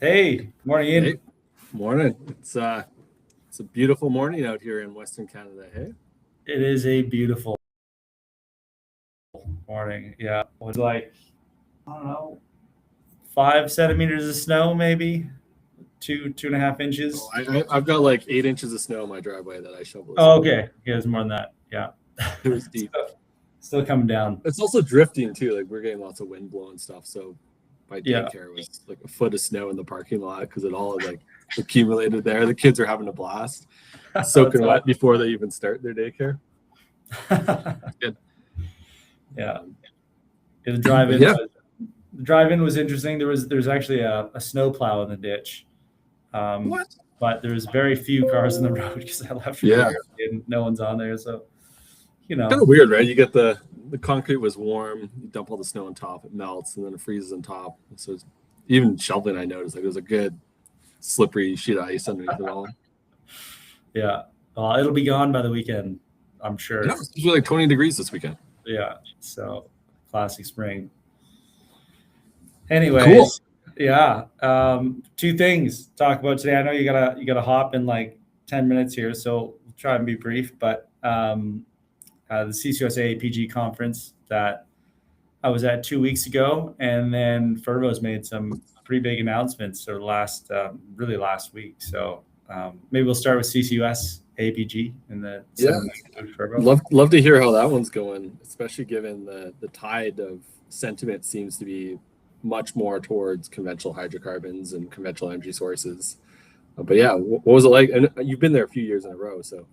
Hey, morning, Hey, Ian. morning. It's a beautiful morning out here in Western Canada. Hey, It is a beautiful morning. Yeah, it was like, I don't know, 5 centimeters of snow, maybe 2.5 inches. I've got like 8 inches of snow in my driveway that I shovel this Oh, morning. okay. Yeah, it's more than that. Yeah. It was deep. Still coming down. It's also drifting too. Like we're getting lots of wind blowing stuff. So my Yeah. daycare was like a foot of snow in the parking lot because it all like accumulated there. The kids are having a blast, That's soaking wet before they even start their daycare. awesome. It's good. Yeah. Um, The but drive-in yeah, was the drive-in was interesting. There's actually a snow plow in the ditch. Um, what? but there was very few cars in the road because I left really Yeah, early and no one's on there. So, kind of weird, right? You get the concrete was warm, you dump all the snow on top, it melts, and then it freezes on top. So it's, even shoveling, I noticed like there's a good slippery sheet of ice underneath it all. yeah. It'll be gone by the weekend, I'm Yeah, sure. it's usually like 20 degrees this weekend. Yeah. So classic spring. Cool. Anyways, yeah. Two things to talk about today. I know you gotta hop in like 10 minutes here, so we'll try and be brief. But the CCUS APG conference that I was at 2 weeks ago, and then Fervo's made some pretty big announcements or really last week. So maybe we'll start with CCUS APG and the Yeah, Fervo. love to hear how that one's going, especially given the tide of sentiment seems to be much more towards conventional hydrocarbons and conventional energy sources. But yeah, what was it like? And you've been there a few years in a row, so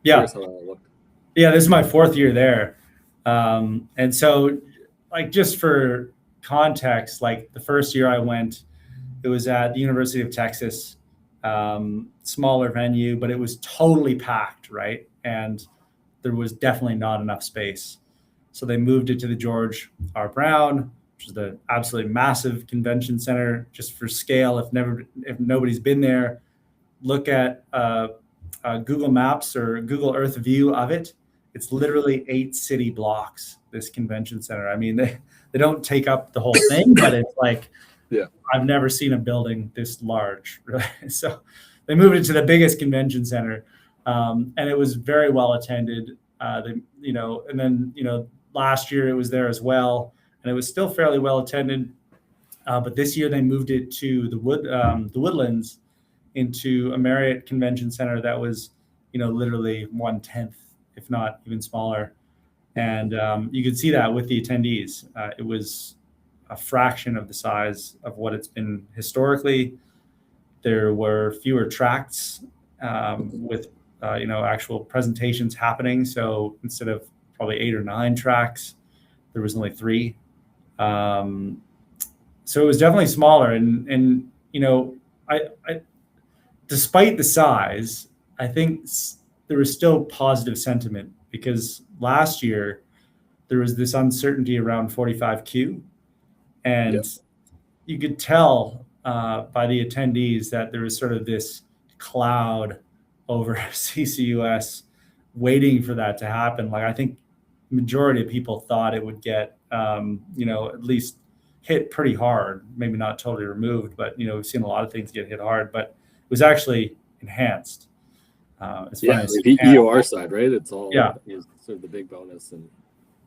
Yeah, curious how that looked. yeah. This is my fourth year there, and so like just for context, like the first year I went, it was at the University of Texas, smaller venue, but it was totally packed, right? And there was definitely not enough space. So they moved it to the George R. Brown, which is the absolutely massive convention center. Just for scale, if nobody's been there, look at Google Maps or Google Earth view of it. It's literally 8 city blocks. This convention center. I mean, they don't take up the whole thing, but it's like Yeah. I've never seen a building this large. Really. So they moved it to the biggest convention center, and it was very well attended. And then last year it was there as well, and it was still fairly well attended. But this year they moved it to the Woodlands, into a Marriott Convention Center that was, literally 1/10, if not even smaller. And you could see that with the attendees. It was a fraction of the size of what it's been historically. There were fewer tracts with actual presentations happening. So instead of probably 8 or 9 tracks, there was only 3. So it was definitely smaller, and I despite the size, I think there was still positive sentiment because last year there was this uncertainty around 45Q, Yeah. and you could tell by the attendees that there was sort of this cloud over CCUS waiting for that to happen. Like I think majority of people thought it would get, at least hit pretty hard, maybe not totally removed, but, we've seen a lot of things get hit hard, but it was actually enhanced. It's Yeah, funny. like the EOR side, right? It's Yeah, all is sort of the big bonus. And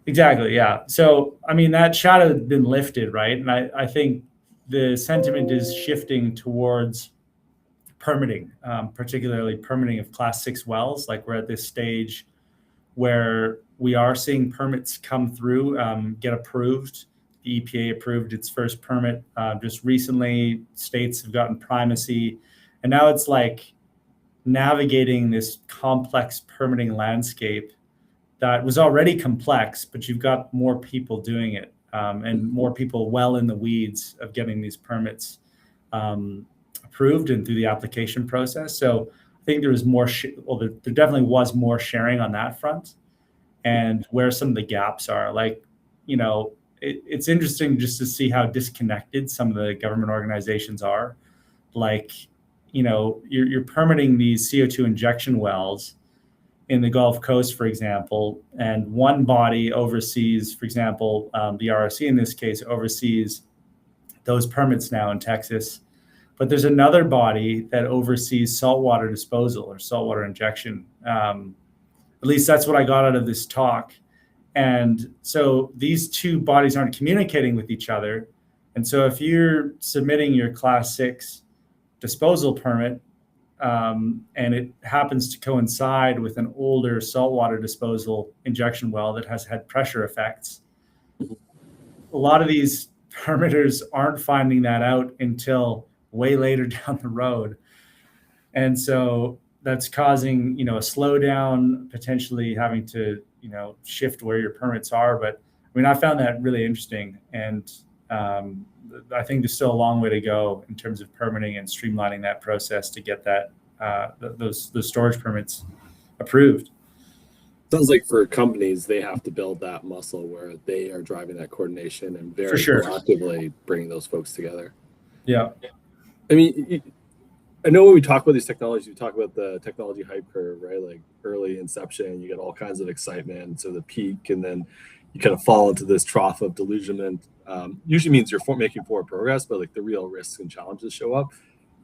exactly. Yeah. So, I mean, that shadow had been lifted, right? And I think the sentiment is shifting towards permitting, particularly permitting of Class 6 wells. Like we're at this stage where we are seeing permits come through, get approved. The EPA approved its first permit just recently. States have gotten primacy. And now it's like navigating this complex permitting landscape that was already complex, but you've got more people doing it, and more people well in the weeds of getting these permits approved and through the application process. So I think there was more, there definitely was more sharing on that front, and where some of the gaps are. Like, it's interesting just to see how disconnected some of the government organizations are. Like, you're permitting these CO2 injection wells in the Gulf Coast, for example, and one body oversees, for example, the RRC in this case oversees those permits now in Texas. But there's another body that oversees saltwater disposal or saltwater injection. At least that's what I got out of this talk. And so these two bodies aren't communicating with each other. And so if you're submitting your Class 6 disposal permit, and it happens to coincide with an older saltwater disposal injection well that has had pressure effects, a lot of these permitters aren't finding that out until way later down the road. And so that's causing, a slowdown, potentially having to, shift where your permits are. But I mean, I found that really interesting. And I think there's still a long way to go in terms of permitting and streamlining that process to get that those storage permits approved. Sounds like for companies, they have to build that muscle where they are driving that coordination and very proactively bringing those folks together. Yeah. I mean, I know when we talk about these technologies, we talk about the technology hype curve, right? Like early inception, you get all kinds of excitement, so the peak, and then you kind of fall into this trough of delusionment. Usually means you're making forward progress, but like the real risks and challenges show up.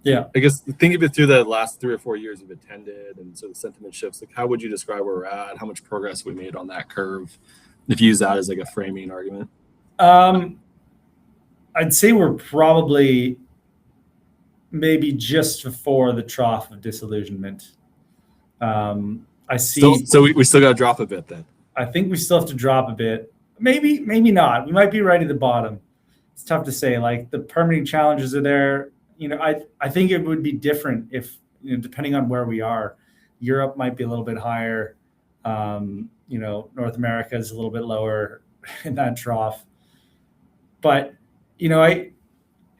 Yeah. I guess think of it through the last 3 or 4 years you've attended and so the sentiment shifts. Like, how would you describe where we're at? How much progress we made on that curve? If you use that as like a framing argument. I'd say we're probably maybe just before the trough of disillusionment. I see. So we still got to drop a bit then. I think we still have to drop a bit. Maybe not. We might be right at the bottom. It's tough to say. Like the permitting challenges are there. I think it would be different if, depending on where we are. Europe might be a little bit higher. North America is a little bit lower in that trough. But, I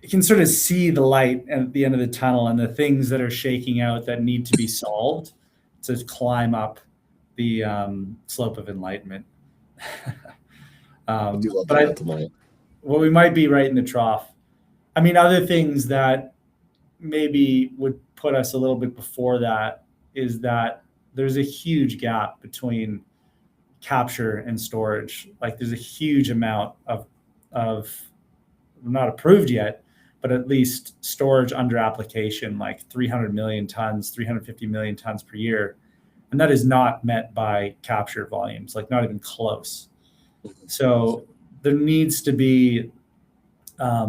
can sort of see the light at the end of the tunnel and the things that are shaking out that need to be solved to climb up the slope of enlightenment. I do love that. Well, we might be right in the trough. I mean, other things that maybe would put us a little bit before that is that there's a huge gap between capture and storage. Like there's a huge amount of not approved yet, but at least storage under application, like 300 million tons, 350 million tons per year. And that is not met by capture volumes, like not even close. So there needs to be, I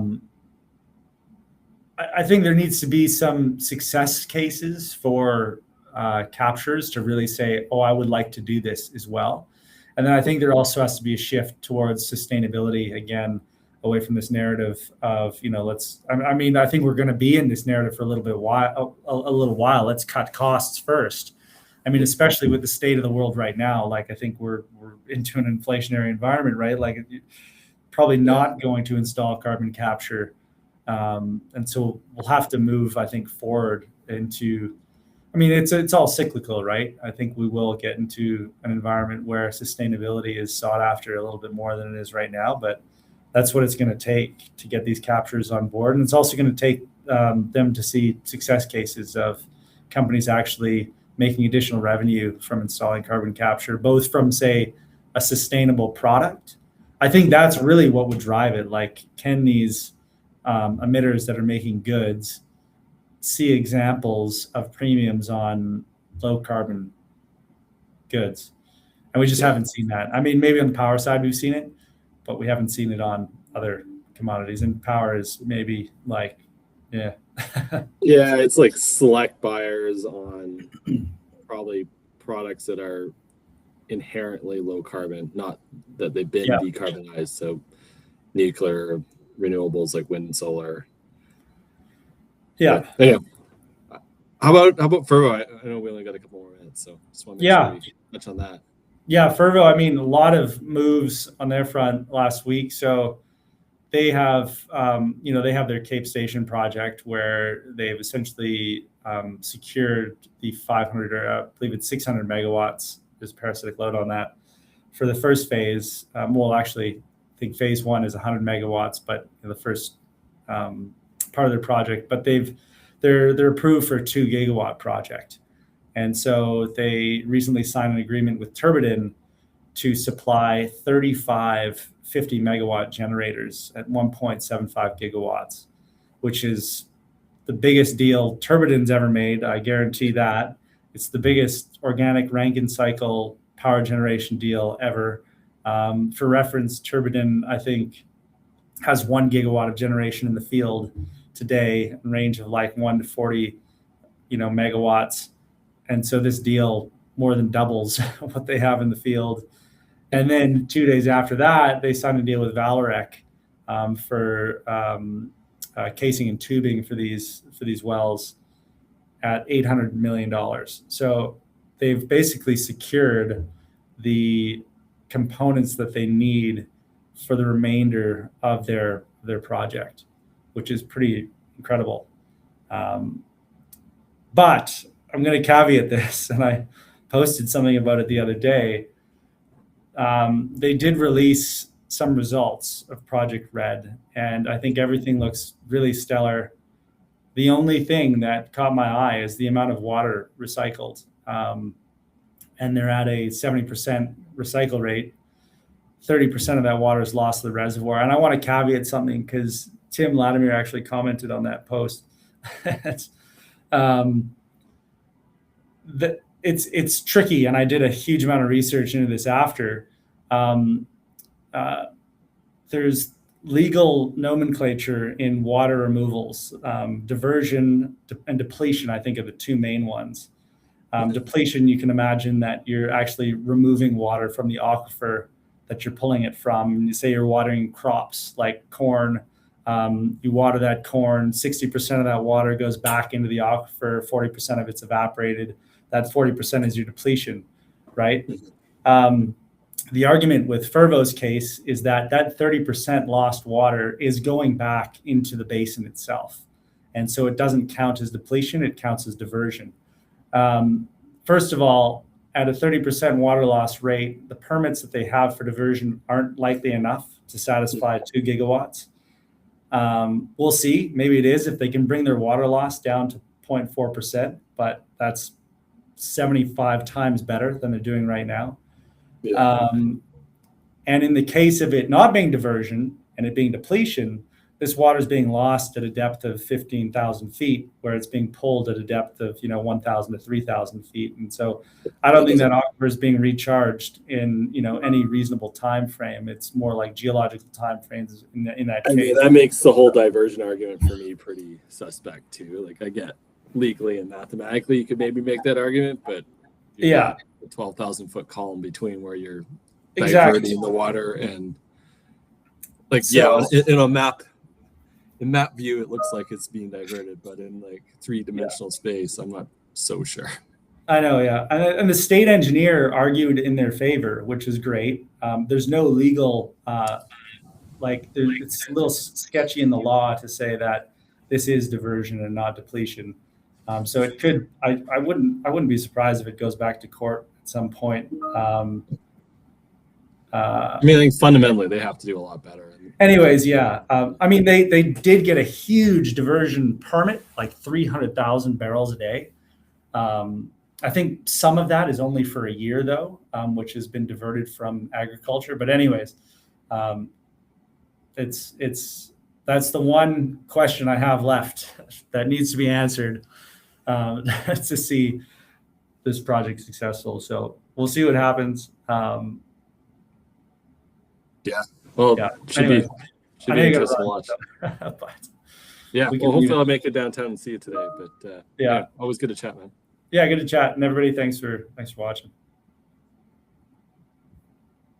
think there needs to be some success cases for captures to really say, oh, I would like to do this as well. And then I think there also has to be a shift towards sustainability, again, away from this narrative of, I think we're going to be in this narrative for a little while. Let's cut costs first. I mean, especially with the state of the world right now, like I think we're into an inflationary environment, right? Like probably not going to install carbon capture. And so we'll have to move, I think, forward into, it's all cyclical, right? I think we will get into an environment where sustainability is sought after a little bit more than it is right now, but that's what it's going to take to get these captures on board. And it's also going to take them to see success cases of companies actually making additional revenue from installing carbon capture, both from, say, a sustainable product. I think that's really what would drive it. Like, can these emitters that are making goods see examples of premiums on low carbon goods? And we just haven't seen that. I mean, maybe on the power side we've seen it, but we haven't seen it on other commodities. And power is maybe like, yeah. Yeah, it's like select buyers on probably products that are inherently low carbon, not that they've been decarbonized. So nuclear, renewables like wind and solar. Yeah. But anyway, how about Fervo? I know we only got a couple more minutes, so just want to make sure we touch on that. Yeah, Fervo, a lot of moves on their front last week. So they have, they have their Cape Station project where they've essentially secured the 500, or I believe it's 600 megawatts. There's parasitic load on that for the first phase. Actually, I think phase one is 100 megawatts, but the first part of their project. But they're approved for a 2 gigawatt project, and so they recently signed an agreement with Turbidin to supply 35 50 megawatt generators at 1.75 gigawatts, which is the biggest deal Turbidin's ever made. I guarantee that. It's the biggest organic Rankine cycle power generation deal ever. For reference, Turbidin, I think, has 1 gigawatt of generation in the field today, range of like 1 to 40, megawatts. And so this deal more than doubles what they have in the field. And then 2 days after that, they signed a deal with Valorec for casing and tubing for these wells at $800 million. So they've basically secured the components that they need for the remainder of their project, which is pretty incredible. But I'm going to caveat this, and I posted something about it the other day. They did release some results of Project Red, and I think everything looks really stellar. The only thing that caught my eye is the amount of water recycled. And they're at a 70% recycle rate. 30% of that water is lost to the reservoir. And I want to caveat something because Tim Latimer actually commented on that post. It's tricky, and I did a huge amount of research into this after. There's legal nomenclature in water removals. Diversion and depletion, I think, are the two main ones. Depletion, you can imagine that you're actually removing water from the aquifer that you're pulling it from. You say you're watering crops like corn. You water that corn, 60% of that water goes back into the aquifer, 40% of it's evaporated. That 40% is your depletion, right? The argument with Fervo's case is that 30% lost water is going back into the basin itself. And so it doesn't count as depletion, it counts as diversion. First of all, at a 30% water loss rate, the permits that they have for diversion aren't likely enough to satisfy 2 gigawatts. We'll see. Maybe it is if they can bring their water loss down to 0.4%, but that's 75 times better than they're doing right now. Yeah. And in the case of it not being diversion and it being depletion, this water is being lost at a depth of 15,000 feet, where it's being pulled at a depth of 1,000 to 3,000 feet. And so I don't think that aquifer is being recharged in any reasonable time frame. It's more like geological time frames in that case. I mean, that makes the whole diversion argument for me pretty suspect too. Like, I get legally and mathematically you could maybe make that argument, but yeah, a 12,000 foot column between where you're exactly diverting the water and in map view, it looks like it's being diverted, but in like 3-dimensional space, I'm not so sure. I know, yeah. And the state engineer argued in their favor, which is great. There's no legal, it's a little sketchy in the law to say that this is diversion and not depletion. So it could, I wouldn't be surprised if it goes back to court at some point. I think fundamentally they have to do a lot better. Anyways, yeah. They did get a huge diversion permit, like 300,000 barrels a day. I think some of that is only for a year though, which has been diverted from agriculture. But anyways, that's the one question I have left that needs to be answered to see this project successful. So we'll see what happens. Yeah. Well, yeah. Should be interesting to watch. But yeah, hopefully I'll make it downtown and see you today. But yeah, always good to chat, man. Yeah, good to chat. And everybody, thanks for watching.